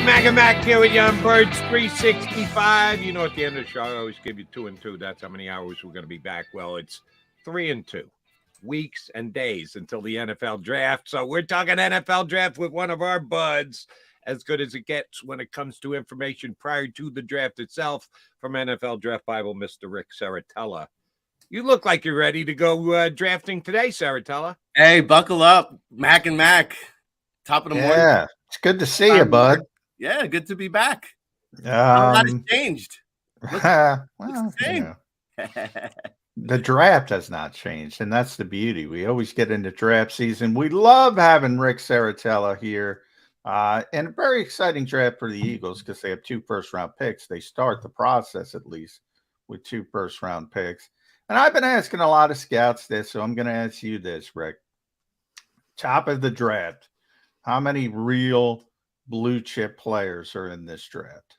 Mac and Mac here with you on Birds 365. You know, at the end of the show, I always give you 2 and 2. That's how many hours we're going to be back. Well, it's 3 and 2 weeks and days until the NFL draft. So we're talking NFL draft with one of our buds, as good as it gets when it comes to information prior to the draft itself, from NFL Draft Bible, Mr. Ric Serritella. You look like you're ready to go drafting today, Serritella. Hey, buckle up, Mac and Mac. Top of the morning. Yeah, it's good to see you, bud. Yeah, good to be back. A lot has changed. Well, you know, the draft has not changed, and that's the beauty. We always get into draft season. We love having Ric Serritella here, and a very exciting draft for the Eagles because they have 2 first-round picks. They start the process, at least, with 2 first-round picks. And I've been asking a lot of scouts this, so I'm going to ask you this, Rick. Top of the draft, how many real blue chip players are in this draft?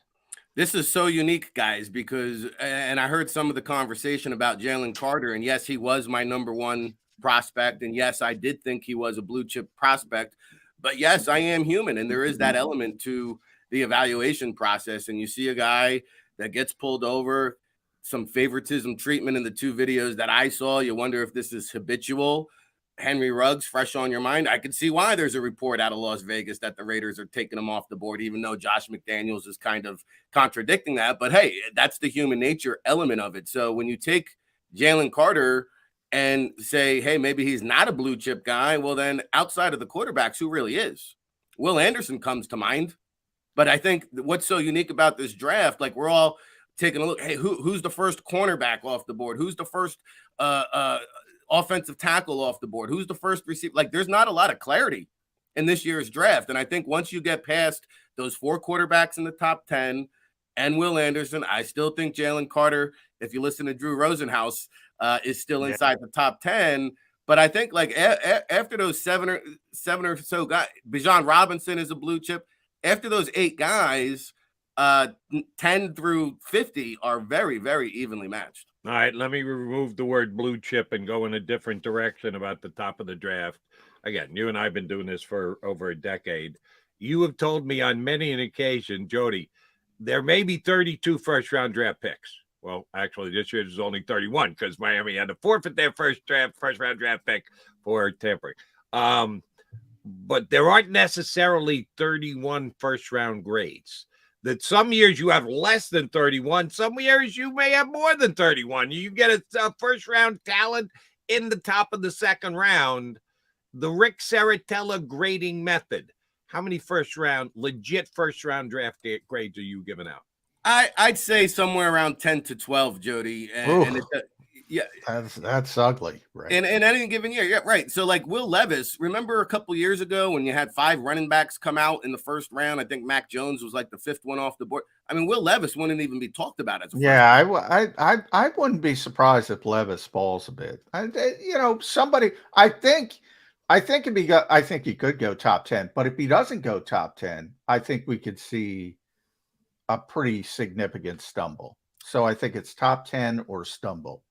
This is so unique, guys, because, and I heard some of the conversation about Jalen Carter, and yes, he was my number 1 prospect, and yes, I did think he was a blue chip prospect, but yes, I am human, and there is that element to the evaluation process, and you see a guy that gets pulled over, some favoritism treatment in the 2 videos that I saw. You wonder if this is habitual. Henry Ruggs, fresh on your mind. I could see why there's a report out of Las Vegas that the Raiders are taking him off the board, even though Josh McDaniels is kind of contradicting that. But hey, that's the human nature element of it. So when you take Jalen Carter and say, hey, maybe he's not a blue chip guy, well, then outside of the quarterbacks, who really is? Will Anderson comes to mind. But I think what's so unique about this draft, like we're all taking a look, hey, who's the first cornerback off the board? Who's the first offensive tackle off the board? Who's the first receiver? Like, there's not a lot of clarity in this year's draft. And I think once you get past those 4 quarterbacks in the top 10 and Will Anderson, I still think Jalen Carter, if you listen to Drew Rosenhaus, is still inside the top 10. But I think like after those seven or so guys, Bijan Robinson is a blue chip. After those 8 guys, 10 through 50 are very, very evenly matched. All right, let me remove the word blue chip and go in a different direction about the top of the draft. Again, you and I have been doing this for over a decade. You have told me on many an occasion, Jody, there may be 32 first-round draft picks. Well, actually, this year there's only 31 because Miami had to forfeit their first-round draft pick for tampering. But there aren't necessarily 31 first-round grades. That some years you have less than 31. Some years you may have more than 31. You get a first-round talent in the top of the 2nd round. The Ric Serritella grading method. How many legit first-round draft grades are you giving out? I'd say somewhere around 10 to 12, Jody. And yeah, that's ugly, right? In any given year, yeah, right. So like Will Levis, remember a couple years ago when you had 5 running backs come out in the 1st round? I think Mac Jones was like the 5th one off the board. I mean, Will Levis wouldn't even be talked about as a I wouldn't be surprised if Levis falls a bit. Somebody. I think he could go top 10, but if he doesn't go top 10, I think we could see a pretty significant stumble. So I think it's top 10 or stumble.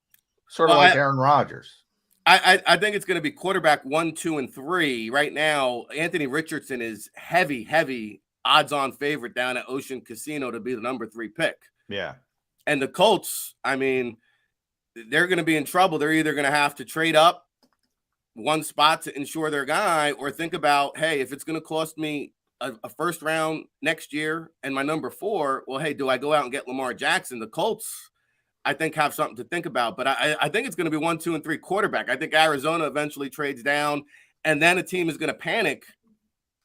Sort of like Aaron Rodgers. I think it's going to be quarterback 1, 2, and 3. Right now, Anthony Richardson is heavy odds-on favorite down at Ocean Casino to be the number 3 pick. Yeah. And the Colts, I mean, they're going to be in trouble. They're either going to have to trade up 1 spot to ensure their guy, or think about, hey, if it's going to cost me a first round next year and my number 4, well, hey, do I go out and get Lamar Jackson? The Colts, I think, have something to think about. But I think it's going to be 1, 2, and 3 quarterback. I think Arizona eventually trades down, and then a team is going to panic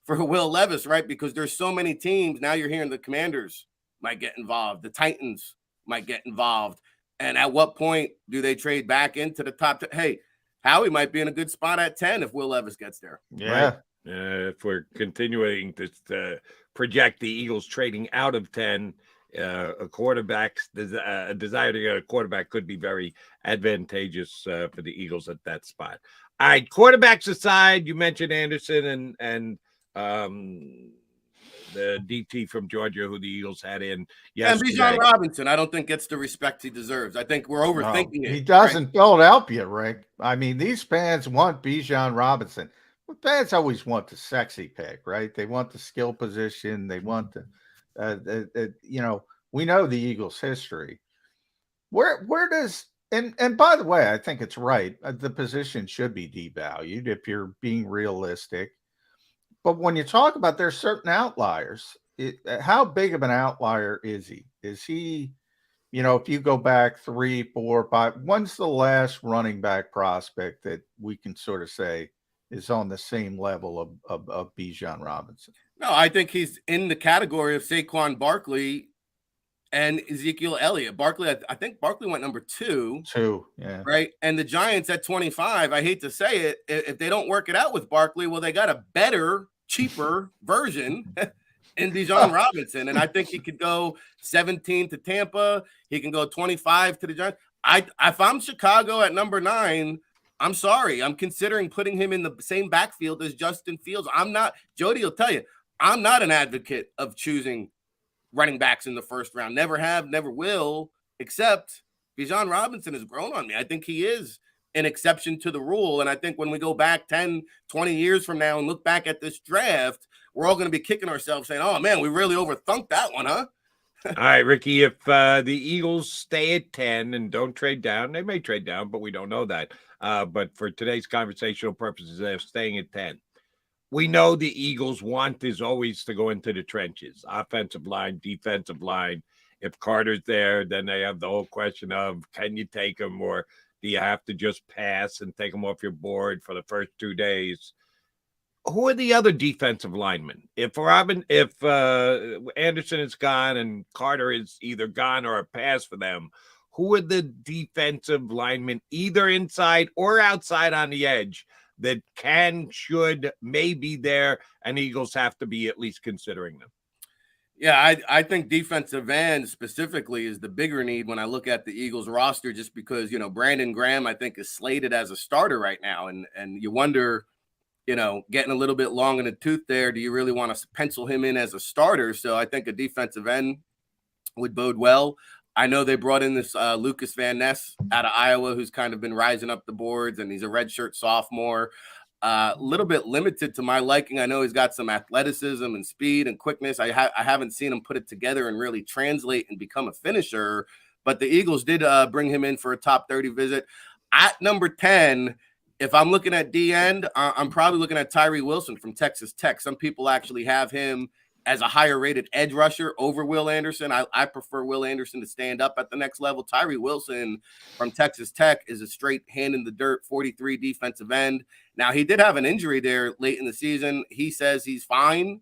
for Will Levis, right? Because there's so many teams. Now you're hearing the Commanders might get involved. The Titans might get involved. And at what point do they trade back into the top 10? Hey, Howie might be in a good spot at 10 if Will Levis gets there. Yeah. Right? If we're continuing to project the Eagles trading out of 10, a quarterback's a desire to get a quarterback could be very advantageous for the Eagles at that spot. All right, quarterbacks aside, you mentioned Anderson and the DT from Georgia who the Eagles had in yesterday. And Bijan Robinson, I don't think gets the respect he deserves. I think we're overthinking it. He doesn't. Right? Philadelphia, Rick. I mean, these fans want Bijan Robinson. Well, fans always want the sexy pick, right? They want the skill position. They want we know the Eagles' history. Where does and by the way, I think it's right. The position should be devalued if you're being realistic. But when you talk about there's certain outliers, how big of an outlier is he? Is he, if you go back 3, 4, 5, when's the last running back prospect that we can sort of say is on the same level of Bijan Robinson? No, I think he's in the category of Saquon Barkley and Ezekiel Elliott. Barkley, I think Barkley went number 2. 2, yeah. Right. And the Giants at 25, I hate to say it, if they don't work it out with Barkley, well, they got a better, cheaper version in Bijan Robinson. And I think he could go 17 to Tampa. He can go 25 to the Giants. If I'm Chicago at number 9, I'm sorry. I'm considering putting him in the same backfield as Justin Fields. Jody will tell you, I'm not an advocate of choosing running backs in the first round. Never have, never will, except Bijan Robinson has grown on me. I think he is an exception to the rule. And I think when we go back 10, 20 years from now and look back at this draft, we're all going to be kicking ourselves saying, oh, man, we really overthunk that one, huh? All right, Ricky, if the Eagles stay at 10 and don't trade down, they may trade down, but we don't know that. But for today's conversational purposes, they're staying at 10. We know the Eagles' want is always to go into the trenches, offensive line, defensive line. If Carter's there, then they have the whole question of, can you take him, or do you have to just pass and take him off your board for the first 2 days? Who are the other defensive linemen? If Anderson is gone and Carter is either gone or a pass for them, who are the defensive linemen, either inside or outside on the edge, that should, may be there, and Eagles have to be at least considering them? Yeah, I think defensive end specifically is the bigger need when I look at the Eagles roster, just because, Brandon Graham, I think, is slated as a starter right now. And you wonder, getting a little bit long in the tooth there, do you really want to pencil him in as a starter? So I think a defensive end would bode well. I know they brought in this Lucas Van Ness out of Iowa, who's kind of been rising up the boards, and he's a redshirt sophomore. A little bit limited to my liking. I know he's got some athleticism and speed and quickness. I haven't seen him put it together and really translate and become a finisher, but the Eagles did bring him in for a top 30 visit. At number 10, if I'm looking at D end, I'm probably looking at Tyree Wilson from Texas Tech. Some people actually have him as a higher rated edge rusher over Will Anderson. I prefer Will Anderson to stand up at the next level. Tyree Wilson from Texas Tech is a straight hand in the dirt, 43 defensive end. Now, he did have an injury there late in the season. He says he's fine.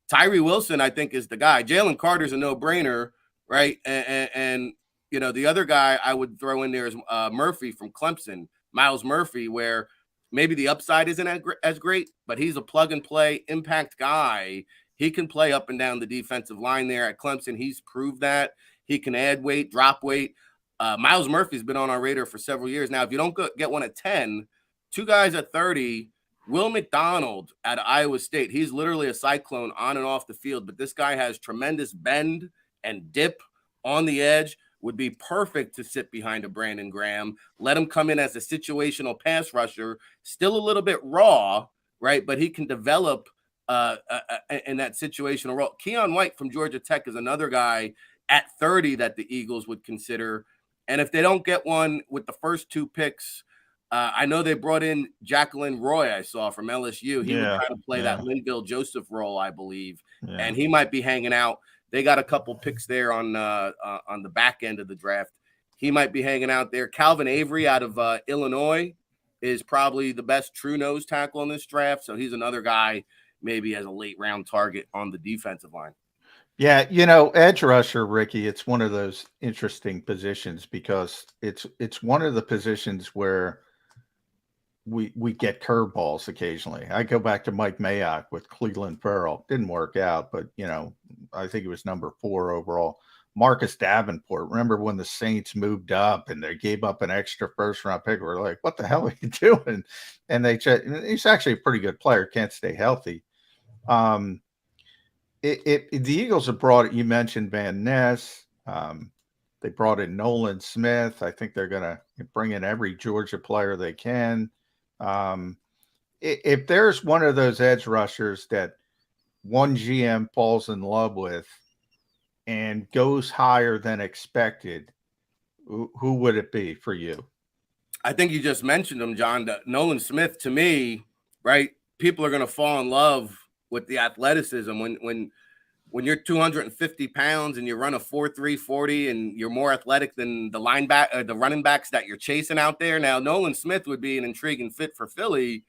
Tyree Wilson, I think, is the guy. Jalen Carter's a no-brainer, right? And the other guy I would throw in there is Murphy from Clemson, Miles Murphy, where maybe the upside isn't as great, but he's a plug-and-play impact guy. He can play up and down the defensive line there at Clemson. He's proved that. He can add weight, drop weight. Miles Murphy's been on our radar for several years. Now, if you don't get one at 10, 2 guys at 30, Will McDonald at Iowa State. He's literally a cyclone on and off the field, but this guy has tremendous bend and dip on the edge. Would be perfect to sit behind a Brandon Graham. Let him come in as a situational pass rusher, still a little bit raw, right? But he can develop in that situational role. Keon White from Georgia Tech is another guy at 30 that the Eagles would consider. And if they don't get one with the first 2 picks, I know they brought in Jacqueline Roy, I saw, from LSU. He would try to play that Linville Joseph role, I believe. Yeah. And he might be hanging out. They got a couple picks there on the back end of the draft. He might be hanging out there. Calvin Avery out of Illinois is probably the best true nose tackle in this draft. So he's another guy maybe as a late round target on the defensive line. Yeah, edge rusher, Ricky, it's one of those interesting positions because it's one of the positions where we get curveballs occasionally. I go back to Mike Mayock with Cleveland Farrell. Didn't work out, but I think it was number 4 overall. Marcus Davenport. Remember when the Saints moved up and they gave up an extra first-round pick? We're like, what the hell are you doing? And he's actually a pretty good player. Can't stay healthy. The Eagles have brought, you mentioned Van Ness. They brought in Nolan Smith. I think they're going to bring in every Georgia player they can. if there's one of those edge rushers that one GM falls in love with and goes higher than expected, who would it be for you? I think you just mentioned him, John. Nolan Smith, to me, right? People are going to fall in love with the athleticism when you're 250 pounds and you run a 4.3 40 and you're more athletic than the running backs that you're chasing out there. Now, Nolan Smith would be an intriguing fit for Philly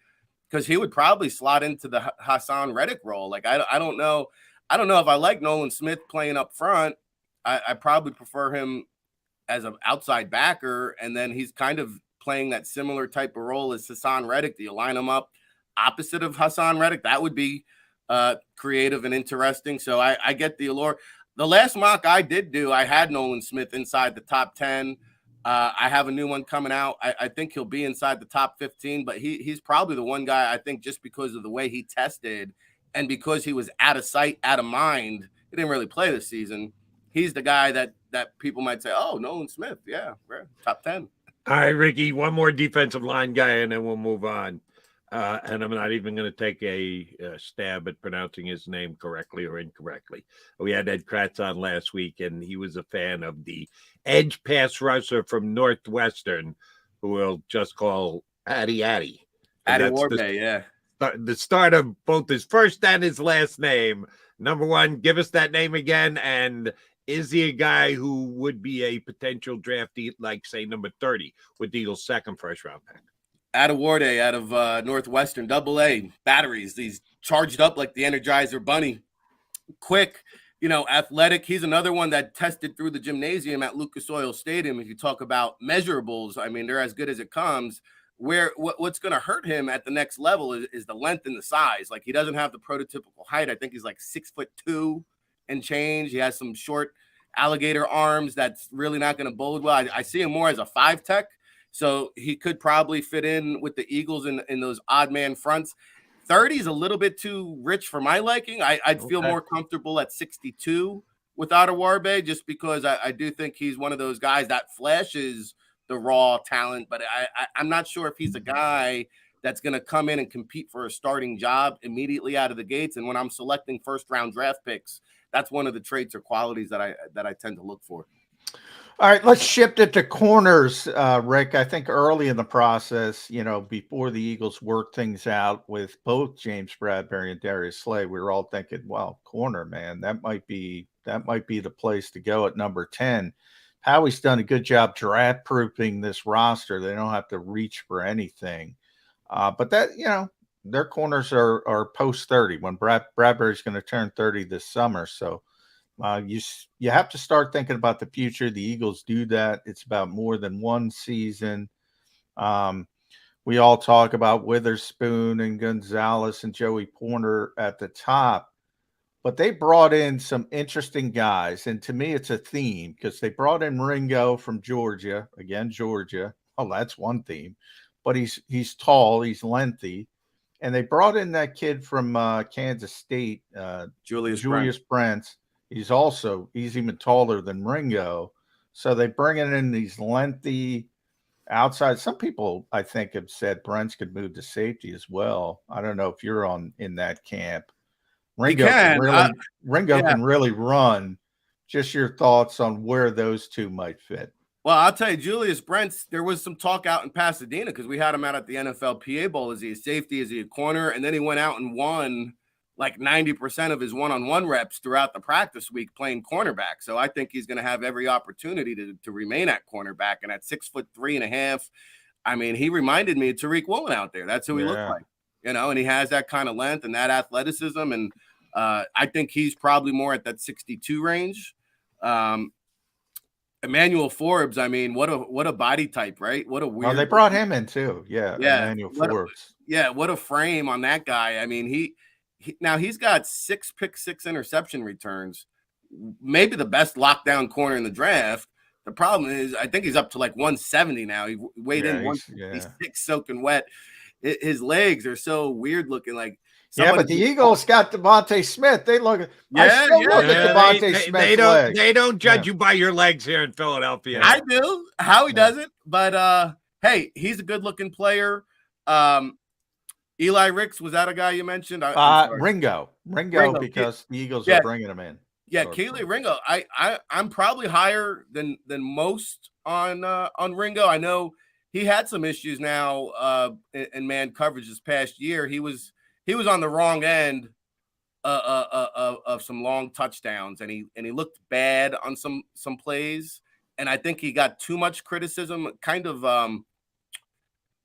because he would probably slot into the Hassan Reddick role. Like, I don't know. I don't know if I like Nolan Smith playing up front. I probably prefer him as an outside backer, and then he's kind of playing that similar type of role as Hassan Reddick. Do you line him up opposite of Hassan Reddick? That would be creative and interesting. So I get the allure. The last mock I did do, I had Nolan Smith inside the top 10. I have a new one coming out. I think he'll be inside the top 15, but he's probably the one guy I think just because of the way he tested and because he was out of sight, out of mind. He didn't really play this season. He's the guy that people might say, oh, Nolan Smith. Yeah, top 10. All right, Ricky, one more defensive line guy, and then we'll move on. And I'm not even going to take a stab at pronouncing his name correctly or incorrectly. We had Ed Kratz on last week, and he was a fan of the edge pass rusher from Northwestern, who we'll just call Addy. Warbe, yeah. The start of both his first and his last name. Number one, give us that name again. And is he a guy who would be a potential draftee, like, say, number 30 with the Eagles' second first-round pick? Warde out of Northwestern, AA batteries. He's charged up like the Energizer Bunny. Quick, athletic. He's another one that tested through the gymnasium at Lucas Oil Stadium. If you talk about measurables, I mean, they're as good as it comes. What's going to hurt him at the next level is the length and the size. Like, he doesn't have the prototypical height. I think he's like 6'2" and change. He has some short alligator arms that's really not going to bode well. I see him more as a 5 tech. So he could probably fit in with the Eagles in those odd man fronts. 30 is a little bit too rich for my liking. I'd feel more comfortable at 62 with Warbe, just because I do think he's one of those guys that flashes the raw talent, but I'm not sure if he's a guy that's going to come in and compete for a starting job immediately out of the gates. And when I'm selecting first-round draft picks, that's one of the traits or qualities that I tend to look for. All right, let's shift it to corners, Rick. I think early in the process, before the Eagles worked things out with both James Bradbury and Darius Slay, we were all thinking, well, corner, man, that might be the place to go at number 10. Howie's done a good job draft-proofing this roster. They don't have to reach for anything. But that, their corners are post-30 when Bradbury's going to turn 30 this summer. So you have to start thinking about the future. The Eagles do that. It's about more than one season. We all talk about Witherspoon and Gonzalez and Joey Porter at the top, but they brought in some interesting guys. And to me, it's a theme because they brought in Ringo from Georgia. Again, Georgia. Oh, that's one theme. But he's tall, he's lengthy. And they brought in that kid from Kansas State, Julius Brents. He's even taller than Ringo. So they bring in these lengthy outside. Some people, I think, have said Brents could move to safety as well. I don't know if you're in that camp. Ringo can really run. Just your thoughts on where those two might fit. Well, I'll tell you, Julius Brents, there was some talk out in Pasadena because we had him out at the NFLPA Bowl. Is he a safety? Is he a corner? And then he went out and won like 90% of his one-on-one reps throughout the practice week playing cornerback. So I think he's going to have every opportunity to remain at cornerback. And at 6'3.5", I mean, he reminded me of Tariq Woolen out there. That's who he looked like, and he has that kind of length and that athleticism. And I think he's probably more at that 62 range. Emmanuel Forbes, I mean, what a body type, right? What a weird. Well, they brought him in too. Yeah. Emmanuel Forbes. What a frame on that guy. I mean, now he's got 6 pick-6 interception returns, maybe the best lockdown corner in the draft. The problem is, I think he's up to like 170 now. He weighed in 166 soaking wet. His legs are so weird looking. Like, but the Eagles got Devontae Smith. They look at Devontae Smith's legs. They don't judge you by your legs here in Philadelphia. I do. Howie doesn't. But hey, he's a good looking player. Eli Ricks, was that a guy you mentioned? I'm sorry. Ringo, because the Eagles are bringing him in. Yeah, Kelee Ringo. I'm probably higher than most on Ringo. I know he had some issues now in man coverage this past year. He was on the wrong end of some long touchdowns, and he looked bad on some plays. And I think he got too much criticism, kind of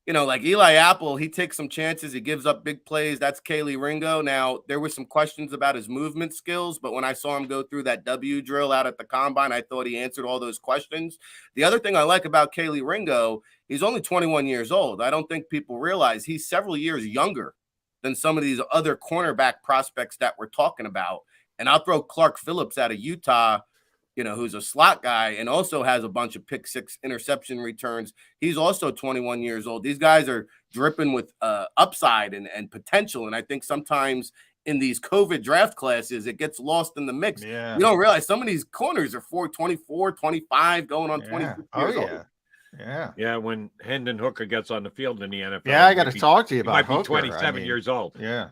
like Eli Apple, he takes some chances. He gives up big plays. That's Kelee Ringo. Now, there were some questions about his movement skills, but when I saw him go through that W drill out at the combine, I thought he answered all those questions. The other thing I like about Kelee Ringo, he's only 21 years old. I don't think people realize he's several years younger than some of these other cornerback prospects that we're talking about. And I'll throw Clark Phillips out of Utah, who's a slot guy and also has a bunch of pick six interception returns. He's also 21 years old. These guys are dripping with upside and potential. And I think sometimes in these COVID draft classes, it gets lost in the mix. Yeah. You don't realize some of these corners are 24, 25, going on 26 years old. Yeah, when Hendon Hooker gets on the field in the NFL. Yeah, I got to talk to you about Hooker. Might be 27 years old. Yeah.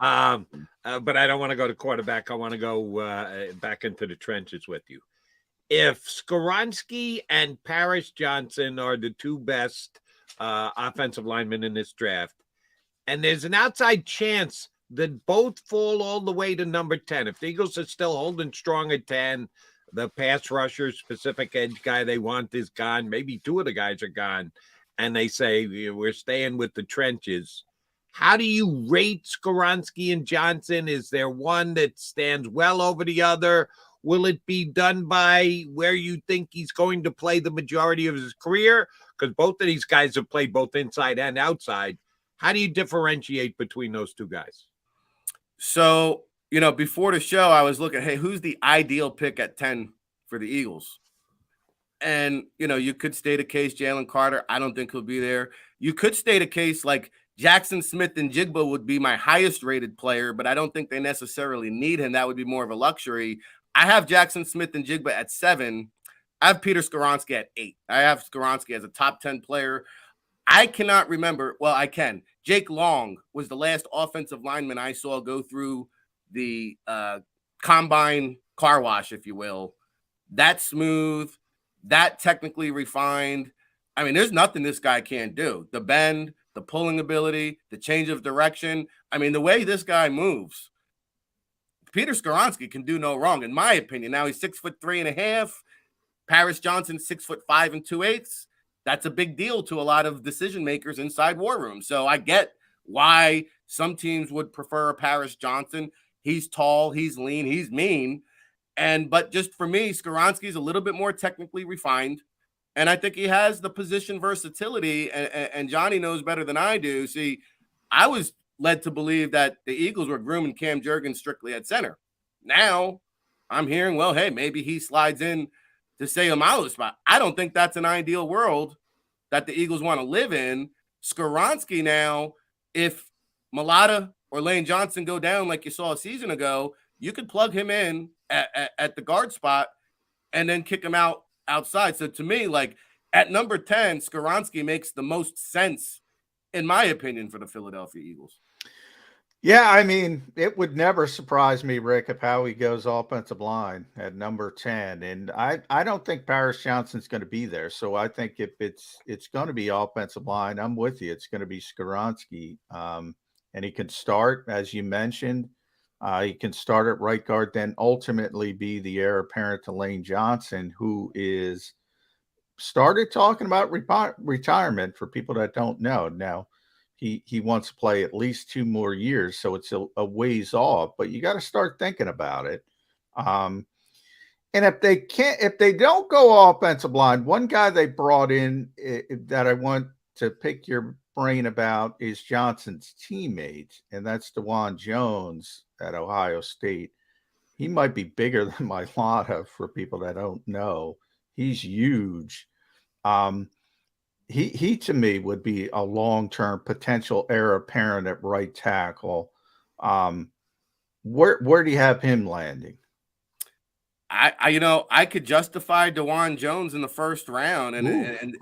But I don't want to go to quarterback. I want to go back into the trenches with you. If Skoronski and Paris Johnson are the two best offensive linemen in this draft, and there's an outside chance that both fall all the way to number 10, if the Eagles are still holding strong at 10, the pass rusher, specific edge guy they want is gone, maybe two of the guys are gone, and they say we're staying with the trenches. How do you rate Skoronski and Johnson? Is there one that stands well over the other? Will it be done by where you think he's going to play the majority of his career? Because both of these guys have played both inside and outside. How do you differentiate between those two guys? So, before the show, I was looking, hey, who's the ideal pick at 10 for the Eagles? And, you could state a case, Jalen Carter. I don't think he'll be there. You could state a case like Jackson Smith and Jigba would be my highest rated player, but I don't think they necessarily need him. That would be more of a luxury. I have Jackson Smith and Jigba at 7. I have Peter Skoronski at 8. I have Skoronski as a top 10 player. I cannot remember. Well, I can. Jake Long was the last offensive lineman I saw go through the combine car wash, if you will. That smooth, that technically refined. I mean, there's nothing this guy can't do. The bend, the pulling ability, the change of direction. I mean, the way this guy moves, Peter Skoronski can do no wrong, in my opinion. Now he's 6'3.5". Paris Johnson 6'5 2/8. That's a big deal to a lot of decision makers inside War Room. So I get why some teams would prefer Paris Johnson. He's tall, he's lean, he's mean. But just for me, Skoronski's a little bit more technically refined. And I think he has the position versatility. And Johnny knows better than I do. See, I was led to believe that the Eagles were grooming Cam Jurgens strictly at center. Now I'm hearing, well, hey, maybe he slides in to Seumalo's spot. I don't think that's an ideal world that the Eagles want to live in. Skoronski now, if Mailata or Lane Johnson go down like you saw a season ago, you could plug him in at the guard spot and then kick him outside. So to me, like at number 10, Skoronski makes the most sense, in my opinion, for the Philadelphia Eagles. Yeah, I mean, it would never surprise me, Rick, if Howie goes offensive line at number 10. And I don't think Paris Johnson's going to be there. So I think if it's going to be offensive line, I'm with you. It's going to be Skoronski. And he can start, as you mentioned. He can start at right guard, then ultimately be the heir apparent to Lane Johnson, who is started talking about retirement for people that don't know. Now, he wants to play at least 2 more years, so it's a ways off, but you got to start thinking about it. And if they don't go offensive line, one guy they brought in that I want to pick your brain about is Johnson's teammate, and that's DeJuan Jones at Ohio State. He might be bigger than Mailata for people that don't know. He's huge. He to me would be a long-term potential heir apparent at right tackle. Where do you have him landing? I could justify DeJuan Jones in the first round, and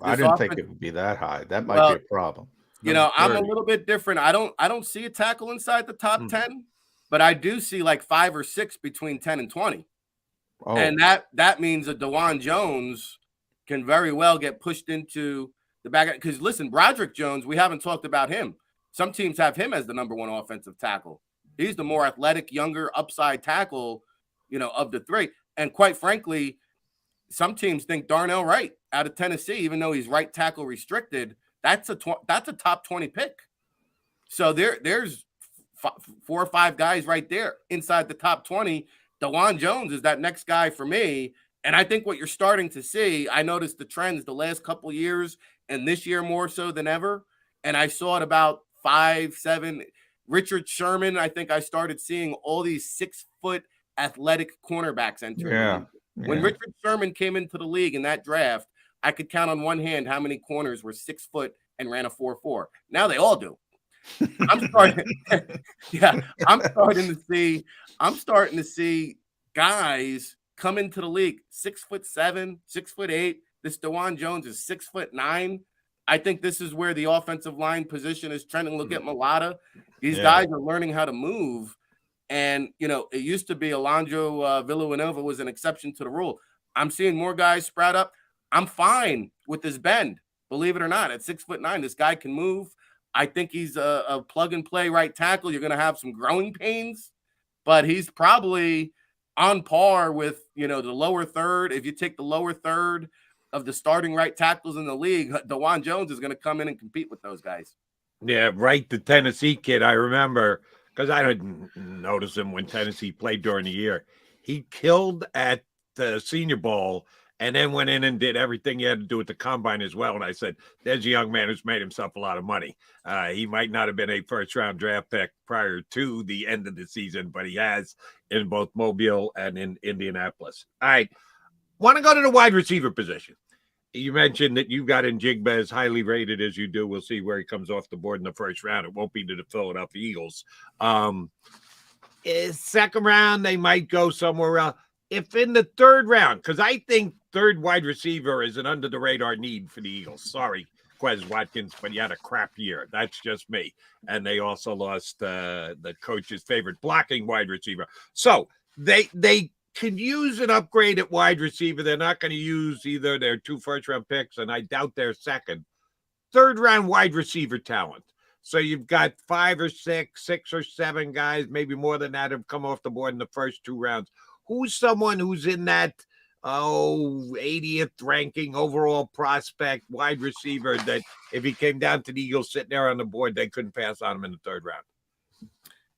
I didn't think it would be that high. That might be a problem. I'm a little bit different. I don't see a tackle inside the top 10, but I do see like 5 or 6 between 10 and 20. Oh. And that means that DeJuan Jones can very well get pushed into the back. Because listen, Broderick Jones, we haven't talked about him. Some teams have him as the number 1 offensive tackle. He's the more athletic, younger, upside tackle, of the 3. And quite frankly, some teams think Darnell Wright out of Tennessee, even though he's right tackle restricted, that's a top 20 pick. So there's 4 or 5 guys right there inside the top 20. DeJuan Jones is that next guy for me. And I think what you're starting to see, I noticed the trends the last couple of years and this year more so than ever. And I saw it about 5, 7. Richard Sherman, I think I started seeing all these 6-foot athletic cornerbacks enter. Yeah. When Richard Sherman came into the league in that draft, I could count on one hand how many corners were 6 foot and ran a 4.4. Now they all do. I'm starting to see guys come into the league 6'7", 6'8". This DeJuan Jones is 6'9". I think this is where the offensive line position is trending. Look at Mulata. These guys are learning how to move. And, it used to be Alondro Villanueva was an exception to the rule. I'm seeing more guys sprout up. I'm fine with this bend, believe it or not. At 6'9", this guy can move. I think he's a plug-and-play right tackle. You're going to have some growing pains, but he's probably on par with, the lower third. If you take the lower third of the starting right tackles in the league, DeJuan Jones is going to come in and compete with those guys. Yeah, right. The Tennessee kid, I remember, because I didn't notice him when Tennessee played during the year. He killed at the Senior Bowl and then went in and did everything he had to do at the combine as well. And I said, there's a young man who's made himself a lot of money. He might not have been a first-round draft pick prior to the end of the season, but he has in both Mobile and in Indianapolis. All right. Want to go to the wide receiver position. You mentioned that you got Njigba as highly rated as you do. We'll see where he comes off the board in the first round. It won't be to the Philadelphia Eagles. Second round, they might go somewhere else. If in the third round, because I think third wide receiver is an under-the-radar need for the Eagles. Sorry, Quez Watkins, but you had a crap year. That's just me. And they also lost the coach's favorite blocking wide receiver. So they could use an upgrade at wide receiver. They're not going to use either their 2 first-round picks, and I doubt their second. Third-round wide receiver talent. So you've got 5 or 6, 6 or 7 guys, maybe more than that, have come off the board in the first 2 rounds. Who's someone who's in that 80th ranking overall prospect wide receiver that if he came down to the Eagles sitting there on the board, they couldn't pass on him in the third round?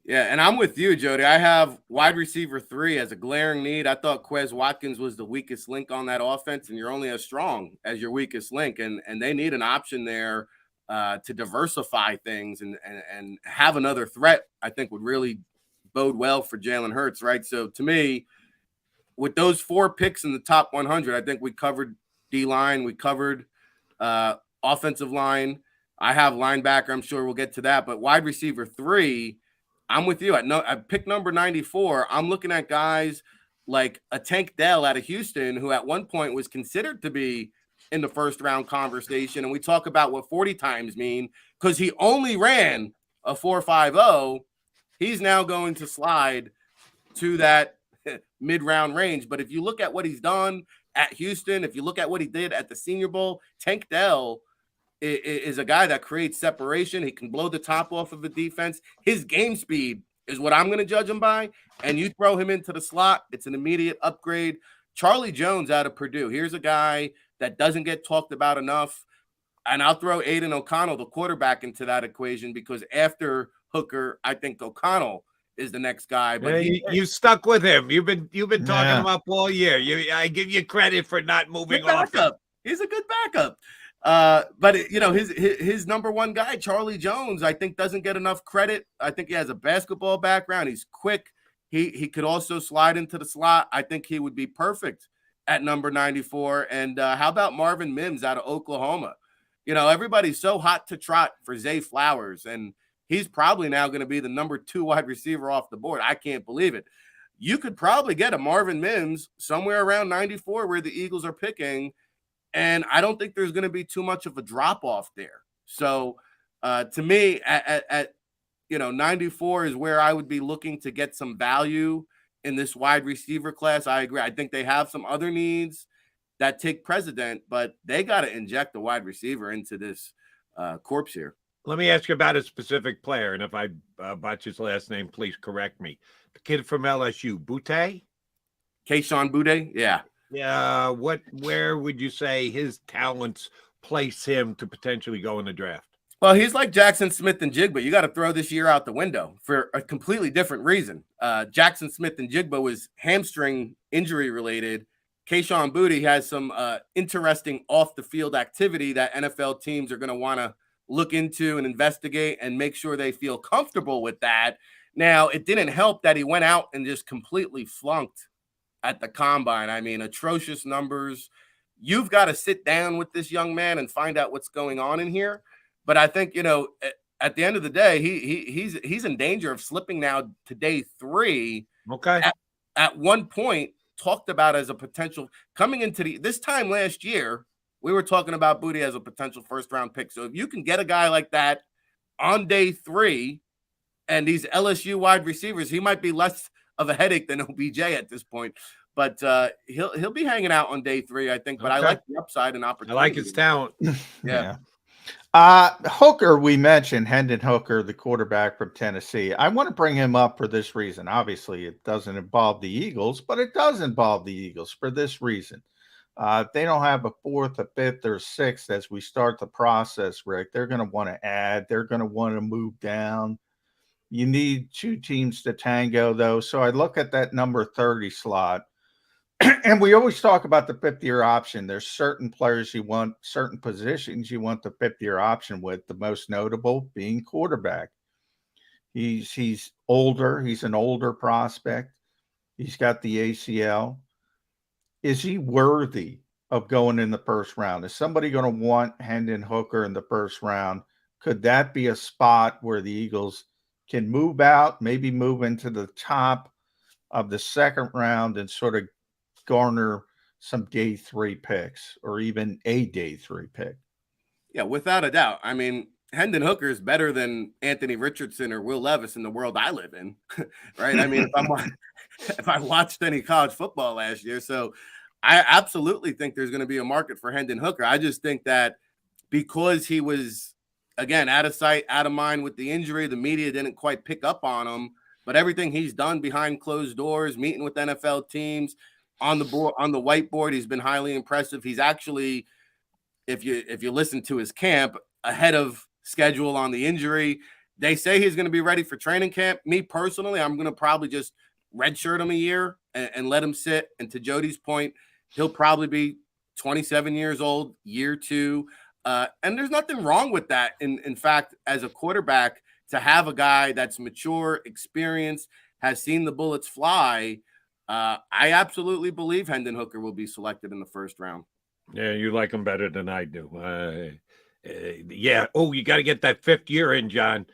Yeah, and I'm with you, Jody. I have wide receiver 3 as a glaring need. I thought Quez Watkins was the weakest link on that offense, and you're only as strong as your weakest link. And they need an option there to diversify things and have another threat, I think would really bode well for Jalen Hurts, right? So to me, with those 4 picks in the top 100, I think we covered D-line, we covered offensive line. I have linebacker. I'm sure we'll get to that. But wide receiver 3, I'm with you. At pick number 94, I'm looking at guys like a Tank Dell out of Houston, who at one point was considered to be in the first round conversation. And we talk about what 40 times mean because he only ran a 4.50. He's now going to slide to that mid-round range. But if you look at what he's done at Houston, if you look at what he did at the Senior Bowl, Tank Dell is a guy that creates separation. He can blow the top off of the defense. His game speed is what I'm going to judge him by. And you throw him into the slot, it's an immediate upgrade. Charlie Jones out of Purdue. Here's a guy that doesn't get talked about enough. And I'll throw Aiden O'Connell, the quarterback, into that equation because after Hooker, I think O'Connell is the next guy. But you stuck with him. You've been talking him up all year. I give you credit for not moving off. He's a good backup. But his number 1 guy, Charlie Jones, I think doesn't get enough credit. I think he has a basketball background. He's quick. He could also slide into the slot. I think he would be perfect at number 94. And how about Marvin Mims out of Oklahoma? Everybody's so hot to trot for Zay Flowers, and he's probably now going to be the number 2 wide receiver off the board. I can't believe it. You could probably get a Marvin Mims somewhere around 94 where the Eagles are picking. And I don't think there's going to be too much of a drop-off there. So To me, at 94 is where I would be looking to get some value in this wide receiver class. I agree. I think they have some other needs that take precedent, but they got to inject a wide receiver into this corpse here. Let me ask you about a specific player, and if I botch his last name, please correct me. The kid from LSU, Butte? Kayshon Boutte? Yeah. Yeah. Where would you say his talents place him to potentially go in the draft? Well, he's like Jackson Smith and Jigba. You got to throw this year out the window for a completely different reason. Jackson Smith and Jigba was hamstring injury related. Kayshon Boutte has some interesting off the field activity that NFL teams are going to want to look into and investigate and make sure they feel comfortable with that. Now, it didn't help that he went out and just completely flunked at the combine. I mean, atrocious numbers. You've got to sit down with this young man and find out what's going on in here. But I think, at the end of the day, he's in danger of slipping now to day 3. Okay. At one point, talked about as a potential coming into this time last year, we were talking about Boutte as a potential first-round pick. So if you can get a guy like that on day 3 and these LSU wide receivers, he might be less of a headache than OBJ at this point. But he'll be hanging out on day 3, I think. But I like the upside and opportunity. I like his talent. Yeah. Hooker, we mentioned Hendon Hooker, the quarterback from Tennessee. I want to bring him up for this reason. Obviously, it doesn't involve the Eagles, but it does involve the Eagles for this reason. They don't have a 4th, a 5th, or 6th as we start the process, Rick. They're going to want to add. They're going to want to move down. You need 2 teams to tango, though. So I look at that number 30 slot. And we always talk about the 5th-year option. There's certain players you want, certain positions you want the 5th-year option with, the most notable being quarterback. He's older. He's an older prospect. He's got the ACL. Is he worthy of going in the first round? Is somebody going to want Hendon Hooker in the first round? Could that be a spot where the Eagles can move out, maybe move into the top of the second round and sort of garner some day 3 picks or even a day 3 pick? Yeah, without a doubt. I mean, Hendon Hooker is better than Anthony Richardson or Will Levis in the world I live in, right? I mean, if I watched any college football last year. So I absolutely think there's going to be a market for Hendon Hooker. I just think that because he was, again, out of sight, out of mind with the injury, the media didn't quite pick up on him. But everything he's done behind closed doors, meeting with NFL teams, on the board, on the whiteboard, he's been highly impressive. He's actually, if you listen to his camp, ahead of schedule on the injury. They say he's going to be ready for training camp. Me personally, I'm going to probably just redshirt him a year and let him sit. And to Jody's point, he'll probably be 27 years old, year 2. And there's nothing wrong with that. In fact, as a quarterback, to have a guy that's mature, experienced, has seen the bullets fly, I absolutely believe Hendon Hooker will be selected in the first round. Yeah, you like him better than I do. Yeah. Oh, you got to get that 5th year in, John,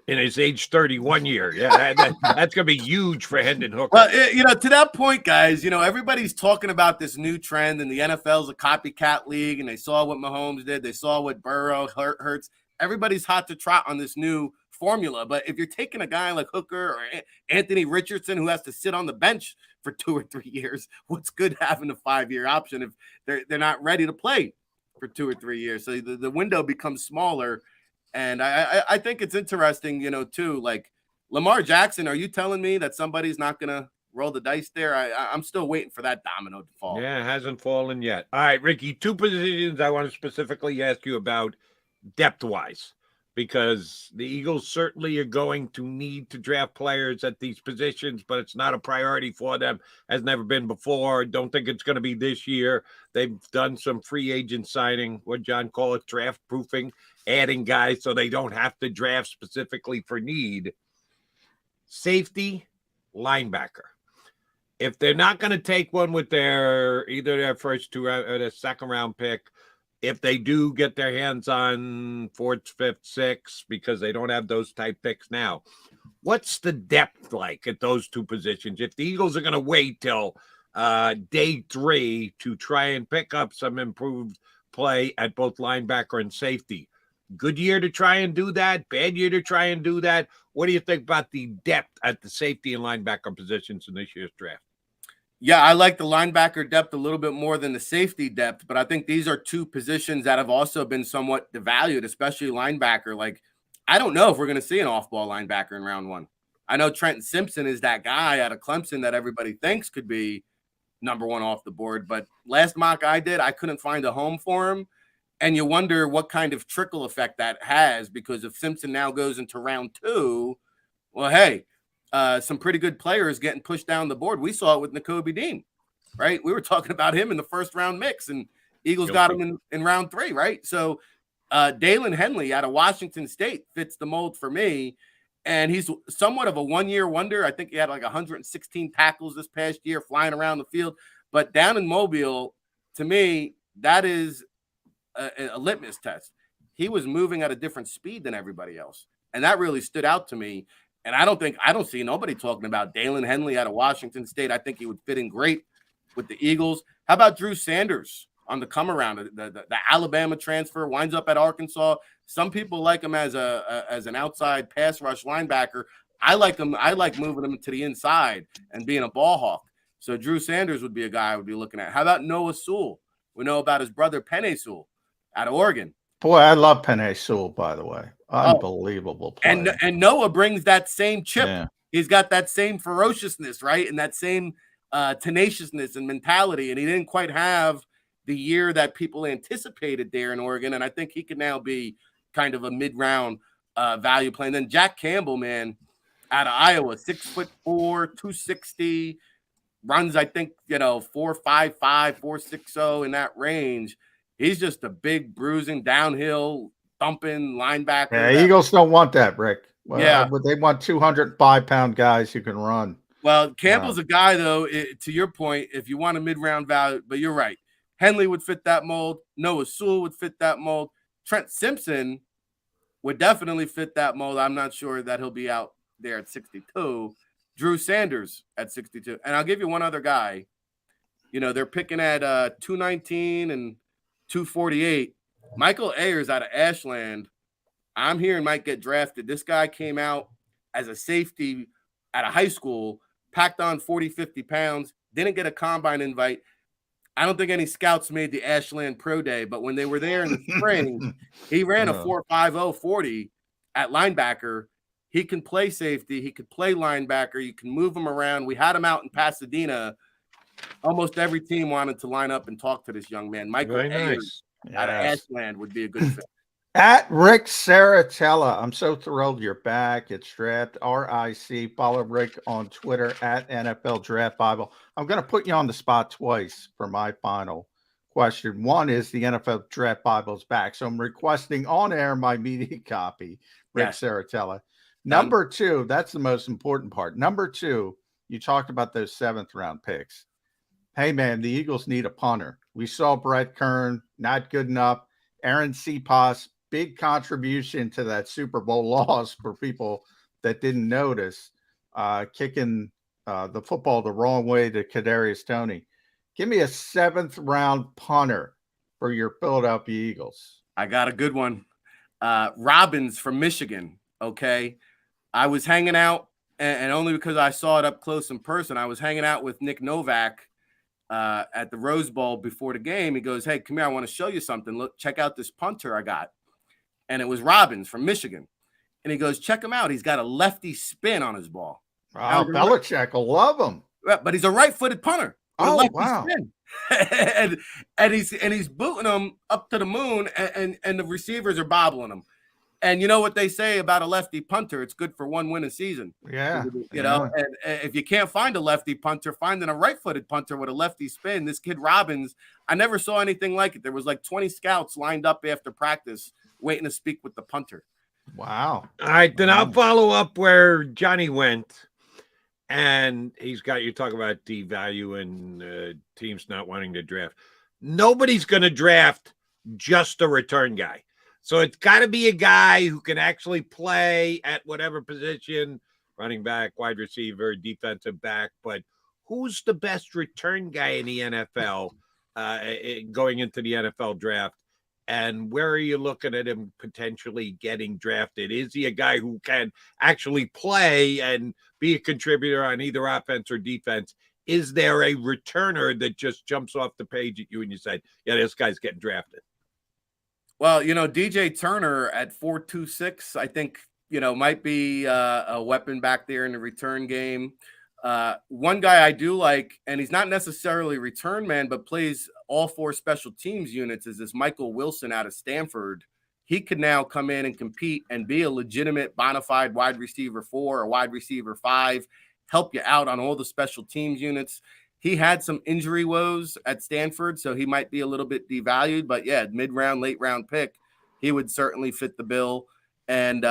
in his age 31 year. Yeah, that's going to be huge for Hendon Hooker. Well, to that point, guys, everybody's talking about this new trend, and the NFL's a copycat league, and they saw what Mahomes did. They saw what Burrow, Hurts. Everybody's hot to trot on this new formula. But if you're taking a guy like Hooker or Anthony Richardson, who has to sit on the bench for 2 or 3 years, what's good having a 5-year option if they're not ready to play for 2 or 3 years? So the window becomes smaller. And I think it's interesting, too, like Lamar Jackson. Are you telling me that somebody's not going to roll the dice there? I'm still waiting for that domino to fall. Yeah, it hasn't fallen yet. All right, Ricky, 2 positions I want to specifically ask you about depth-wise, because the Eagles certainly are going to need to draft players at these positions, but it's not a priority for them. Has never been before. Don't think it's going to be this year. They've done some free agent signing, what John call it, draft proofing, adding guys so they don't have to draft specifically for need. Safety, linebacker. If they're not going to take one with either their first 2 or their second round pick, if they do get their hands on 4th, 5th, 6th, because they don't have those type picks now, what's the depth like at those 2 positions? If the Eagles are going to wait till day 3 to try and pick up some improved play at both linebacker and safety, Good year to try and do that, bad year to try and do that. What do you think about the depth at the safety and linebacker positions in this year's draft? Yeah, I like the linebacker depth a little bit more than the safety depth, but I think these are two positions that have also been somewhat devalued, especially linebacker. Like, I don't know if we're going to see an off-ball linebacker in round 1. I know Trenton Simpson is that guy out of Clemson that everybody thinks could be number 1 off the board, but last mock I did, I couldn't find a home for him, and you wonder what kind of trickle effect that has, because if Simpson now goes into round 2, well, hey, some pretty good players getting pushed down the board. We saw it with Nakobe Dean, right? We were talking about him in the first round mix, and Eagles got him in round 3, right? So Dalen Henley out of Washington State fits the mold for me, and he's somewhat of a one-year wonder. I think he had like 116 tackles this past year flying around the field. But down in Mobile, to me, that is a litmus test. He was moving at a different speed than everybody else, and that really stood out to me. And I don't see nobody talking about Dalen Henley out of Washington State. I think he would fit in great with the Eagles. How about Drew Sanders on the come around? The Alabama transfer winds up at Arkansas. Some people like him as an outside pass rush linebacker. I like him. I like moving him to the inside and being a ball hawk. So Drew Sanders would be a guy I would be looking at. How about Noah Sewell? We know about his brother Penei Sewell out of Oregon. Boy, I love Penei Sewell, by the way. Unbelievable player. And Noah brings that same chip. Yeah. He's got that same ferociousness, right? And that same tenaciousness and mentality. And he didn't quite have the year that people anticipated there in Oregon. And I think he could now be kind of a mid-round value play. And then Jack Campbell, man, out of Iowa, 6'4", 260, runs, I think, 4.55, 4.60 in that range. He's just a big, bruising, downhill, thumping linebacker. Yeah, Eagles don't want that, Rick. Well, yeah. They want 205-pound guys who can run. Well, Campbell's a guy, though, to your point, if you want a mid-round value, but you're right. Henley would fit that mold. Noah Sewell would fit that mold. Trent Simpson would definitely fit that mold. I'm not sure that he'll be out there at 62. Drew Sanders at 62. And I'll give you one other guy. They're picking at 219 and 248. Michael Ayers out of Ashland, I'm hearing might get drafted. This guy came out as a safety at a high school, packed on 40, 50 pounds, didn't get a combine invite. I don't think any scouts made the Ashland Pro Day, but when they were there in the spring, he ran a 4.50 40 at linebacker. He can play safety. He could play linebacker. You can move him around. We had him out in Pasadena. Almost every team wanted to line up and talk to this young man. Michael Ayers out of Ashland would be a good fit. At Ric Serritella, I'm so thrilled you're back. It's Draft RIC. Follow Rick on Twitter at NFL Draft Bible. I'm going to put you on the spot twice for my final question. One is the NFL Draft Bible's back, so I'm requesting on air my media copy, Ric Serritella. Number 2, that's the most important part. Number 2, you talked about those 7th round picks. Hey, man, the Eagles need a punter. We saw Brett Kern, not good enough. Aaron Cepas, big contribution to that Super Bowl loss for people that didn't notice, kicking the football the wrong way to Kadarius Toney. Give me a 7th round punter for your Philadelphia Eagles. I got a good one. Robbins from Michigan, okay? I was hanging out, and only because I saw it up close in person, I was hanging out with Nick Novak at the Rose Bowl before the game. He goes, hey, come here, I want to show you something. Look, check out this punter I got. And it was Robbins from Michigan. And he goes, check him out. He's got a lefty spin on his ball. Oh, Belichick will love him. But he's a right-footed punter. Oh, wow. and he's booting him up to the moon, and the receivers are bobbling him. And you know what they say about a lefty punter? It's good for one win a season. Yeah. You know, and if you can't find a lefty punter, finding a right-footed punter with a lefty spin. This kid Robbins, I never saw anything like it. There was like 20 scouts lined up after practice waiting to speak with the punter. Wow. All right, then I'll follow up where Johnny went. And he's got you talk about devaluing teams not wanting to draft. Nobody's going to draft just a return guy. So it's got to be a guy who can actually play at whatever position, running back, wide receiver, defensive back. But who's the best return guy in the NFL going into the NFL draft? and where are you looking at him potentially getting drafted? Is he a guy who can actually play and be a contributor on either offense or defense? Is there a returner that just jumps off the page at you and you say, yeah, this guy's getting drafted? Well, DJ Turner at 4.26, I think, might be a weapon back there in the return game. One guy I do like, and he's not necessarily a return man, but plays all 4 special teams units, is this Michael Wilson out of Stanford. He could now come in and compete and be a legitimate bona fide wide receiver 4 or wide receiver 5, help you out on all the special teams units. He had some injury woes at Stanford, so he might be a little bit devalued. But, yeah, mid-round, late-round pick, he would certainly fit the bill. And,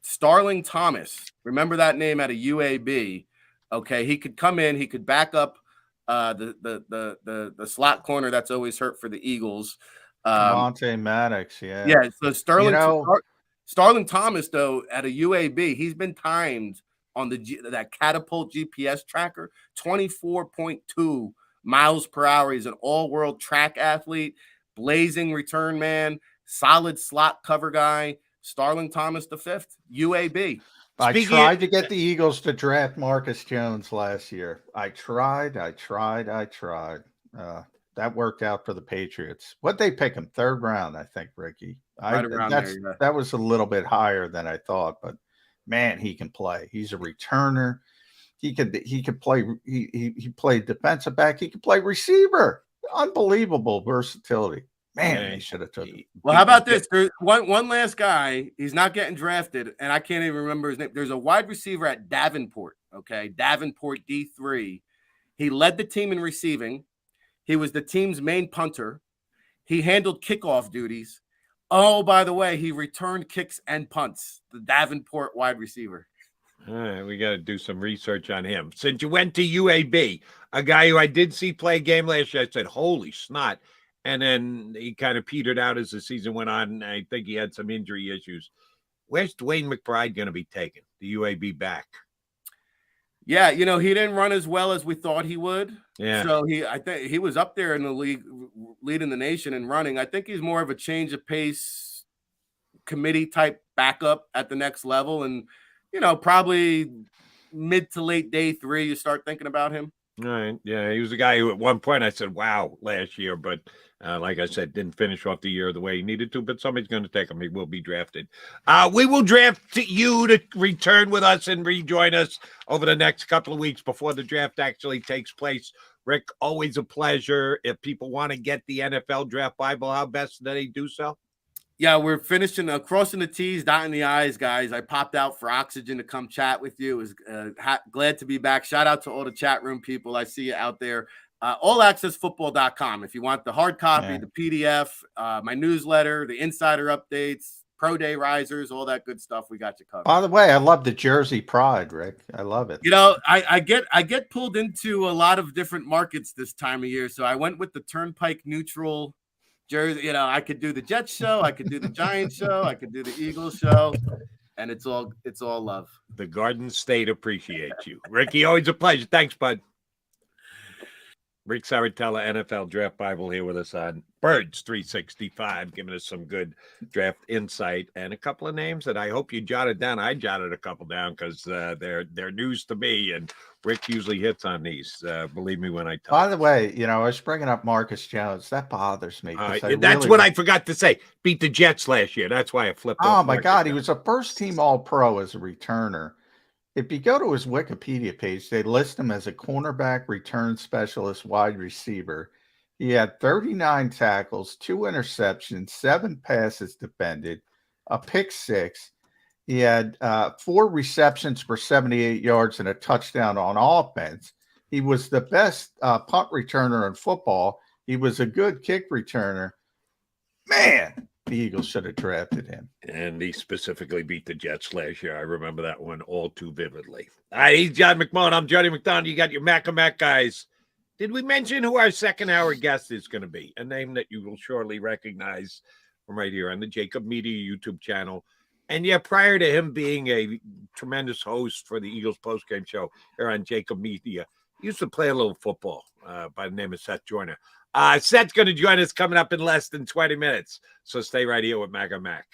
Starling Thomas, remember that name out of UAB. Okay, he could come in, he could back up the slot corner that's always hurt for the Eagles. Monte Maddox, yeah. Yeah, so Starling Thomas, though, at a UAB, he's been timed on that Catapult GPS tracker, 24.2 miles per hour. He's an all-world track athlete, blazing return man, solid slot cover guy. Starling Thomas the 5th, UAB. I tried to get the Eagles to draft Marcus Jones last year. I tried. That worked out for the Patriots. What'd they pick him? 3rd round, I think, Ricky. That was a little bit higher than I thought, but man, he can play. He's a returner. He could play. He played defensive back. He could play receiver. Unbelievable versatility. Man, he should have took it. Well, how about this? There's one last guy. He's not getting drafted, and I can't even remember his name. There's a wide receiver at Davenport. Okay, Davenport D3. He led the team in receiving. He was the team's main punter. He handled kickoff duties. Oh, by the way, he returned kicks and punts. The Davenport wide receiver. All right, we got to do some research on him. Since you went to UAB, a guy who I did see play a game last year, I said, holy snot. And then he kind of petered out as the season went on. I think he had some injury issues. Where's Dwayne McBride going to be taken? The UAB back. Yeah, he didn't run as well as we thought he would. Yeah. So I think he was up there in the league, leading the nation in running. I think he's more of a change of pace committee type backup at the next level. And, probably mid to late day 3, you start thinking about him. All right. Yeah, he was a guy who at one point I said, wow, last year. But like I said, didn't finish off the year the way he needed to. But somebody's going to take him. He will be drafted. We will draft you to return with us and rejoin us over the next couple of weeks before the draft actually takes place. Rick, always a pleasure. If people want to get the NFL Draft Bible, how best do they do so? Yeah, we're finishing crossing the T's, dotting the I's, guys. I popped out for oxygen to come chat with you. It was glad to be back. Shout out to all the chat room people. I see you out there. Allaccessfootball.com. If you want the hard copy, the PDF, my newsletter, the insider updates, pro day risers, all that good stuff, we got you covered. By the way, I love the Jersey Pride, Rick. I love it. I get pulled into a lot of different markets this time of year, so I went with the Turnpike neutral jersey. I could do the Jets show, I could do the Giants show, I could do the Eagles show, and it's all love. The Garden State appreciates you. Ricky, always a pleasure. Thanks, bud. Ric Serritella, NFL Draft Bible, here with us on Birds 365, giving us some good draft insight and a couple of names that I hope you jotted down. I jotted a couple down because they're news to me, and Rick usually hits on these. Believe me when I tell. By the way, I was bringing up Marcus Jones. That bothers me. That's what I forgot to say. Beat the Jets last year. That's why I flipped. Oh my God, he was a first-team All-Pro as a returner. If you go to his Wikipedia page, they list him as a cornerback, return specialist, wide receiver. He had 39 tackles, 2 interceptions, 7 passes defended, a pick 6. He had 4 receptions for 78 yards and a touchdown on offense. He was the best punt returner in football. He was a good kick returner. Man, the Eagles should have drafted him. And he specifically beat the Jets last year. I remember that one all too vividly. He's John McMullen. I'm Jody McDonald. You got your Mac and Mac guys. Did we mention who our second hour guest is going to be? A name that you will surely recognize from right here on the JAKIB Media YouTube channel. And yeah, prior to him being a tremendous host for the Eagles postgame show here on JAKIB Media, he used to play a little football by the name of Seth Joyner. Seth's going to join us coming up in less than 20 minutes. So stay right here with Mac and Mac.